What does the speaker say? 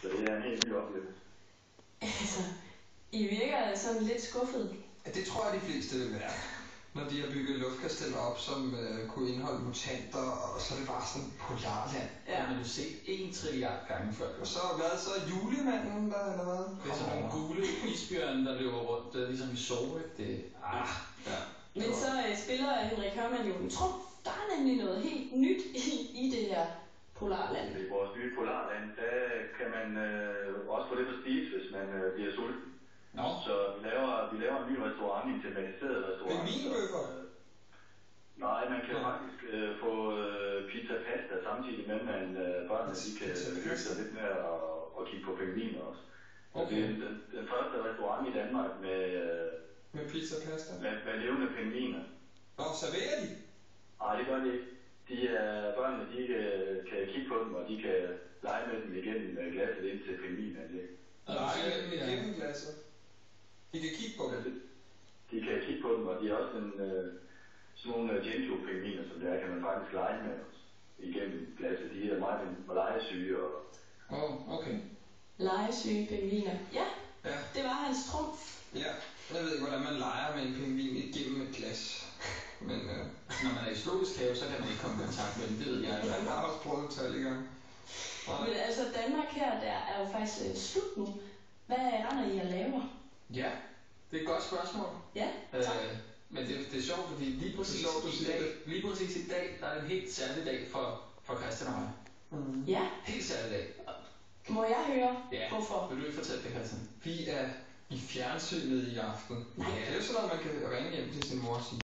Så det er en helt ny oplevelse. Altså, I virker sådan lidt skuffet. Ja, det tror jeg de fleste vil være. Når de har bygget luftkasteller op, som kunne indeholde mutanter, og så er det bare sådan Polarland. Ja. Det har man jo set 1 trilliard gange før. Og så så julemanden der, eller hvad? Det er sådan nogle gule isbjørne, der løber rundt, ligesom i Soul, det... Ja. Men så spiller Henrik Hørmann jo en trumf. Der er nemlig noget helt nyt i det her Polarland. I vores nye Polarland, der kan man også få det på spise, hvis man bliver sulten. Nå. Så vi laver en ny restaurant, en tematiseret restaurant. Pingvinbøffer? Nej, man kan faktisk få pizza pasta samtidig med, at børnene de kan hygge sig lidt med at kigge på pingviner også. Okay. Det er den første restaurant i Danmark med pizza pasta? Med levende pingviner. Nå, serverer de? Nej, det gør de ikke. Børnene de kan kigge på dem, og de kan lege med dem igennem glasset ind til pingvinerne. Lege med dem igennem glasset? De kan kigge på dem? De kan kigge på dem, og de er også sådan nogle Gentoo-pingviner, som der kan man faktisk lege med igennem glasset. De er meget legesyge. Okay. Legesyge pingviner. Ja, det var hans trumf. Ja, jeg ved ikke, hvordan man leger med en pingvin igennem et glas. Men når man er i zoologisk have, så kan man ikke komme i kontakt med dem, det ved jeg. Jeg har også prøvet at tage i gang. Men altså, Danmark her, der er jo faktisk slut nu. Hvad render I og laver? Ja, det er et godt spørgsmål. Ja, tak. Men det er sjovt, fordi lige præcis i dag, der er en helt særlig dag for Christian og mig. Ja. Helt særlig dag. Må jeg høre, hvorfor? Vil du ikke fortælle det, Christian? Vi er i fjernsynet i aften. Nej. Det er jo sådan noget, man kan ringe hjem til sin mor og sige,